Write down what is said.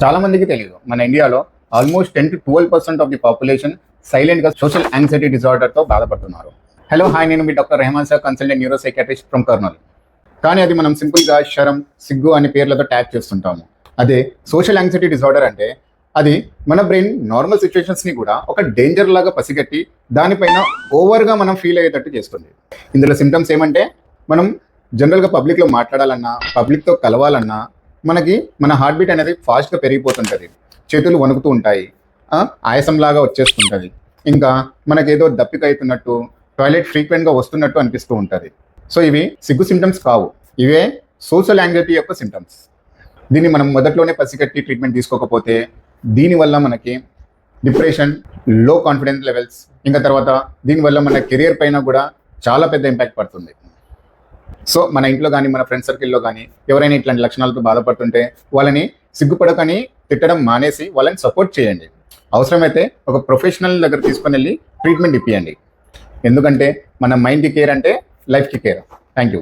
చాలా మందికి తెలియదు, మన ఇండియాలో almost 10 to 12% of the population సైలెంట్గా సోషల్ యాంగ్జైటీ డిజార్డర్తో బాధపడుతున్నారు. హలో హాయ్, నేను మీ doctor Rahman sir, consultant neuropsychiatrist from Kurnool. కానీ అది మనం సింపుల్గా శరం, సిగ్గు అనే పేర్లతో ట్యాగ్ చేస్తుంటాము. అదే సోషల్ యాంగ్జైటీ డిజార్డర్ అంటే అది మన బ్రెయిన్ నార్మల్ సిచ్యువేషన్స్ని కూడా ఒక డేంజర్ లాగా పసిగట్టి దానిపైన ఓవర్గా మనం ఫీల్ అయ్యేటట్టు చేస్తుంది. ఇందులో సిమ్టమ్స్ ఏమంటే, మనం జనరల్గా పబ్లిక్లో మాట్లాడాలన్నా, పబ్లిక్తో కలవాలన్నా మనకి మన హార్ట్ బీట్ అనేది ఫాస్ట్గా పెరిగిపోతుంటుంది, చేతులు వణుకుతూ ఉంటాయి, ఆయాసంలాగా వచ్చేస్తుంటుంది, ఇంకా మనకేదో దప్పిక అవుతున్నట్టు, టాయిలెట్ ఫ్రీక్వెంట్గా వస్తున్నట్టు అనిపిస్తూ ఉంటుంది. సో ఇవి సిగ్గు సిమ్టమ్స్ కావు, ఇవే సోషల్ యాంగ్జైటీ యొక్క సిమ్టమ్స్. దీన్ని మనం మొదట్లోనే పసిగట్టి ట్రీట్మెంట్ తీసుకోకపోతే దీనివల్ల మనకి డిప్రెషన్, లో కాన్ఫిడెన్స్ లెవెల్స్, ఇంకా తర్వాత దీనివల్ల మన కెరియర్ పైన కూడా చాలా పెద్ద ఇంపాక్ట్ పడుతుంది. సో మన ఇంట్లో కానీ మన ఫ్రెండ్ సర్కిల్లో కానీ ఎవరైనా ఇట్లాంటి లక్షణాలతో బాధపడుతుంటే వాళ్ళని సిగ్గుపడకని తిట్టడం మానేసి వాళ్ళని సపోర్ట్ చేయండి. అవసరమైతే ఒక ప్రొఫెషనల్ దగ్గర తీసుకొని వెళ్ళి ట్రీట్మెంట్ ఇప్పియండి. ఎందుకంటే మన మైండ్కి కేర్ అంటే లైఫ్కి కేర్. Thank you.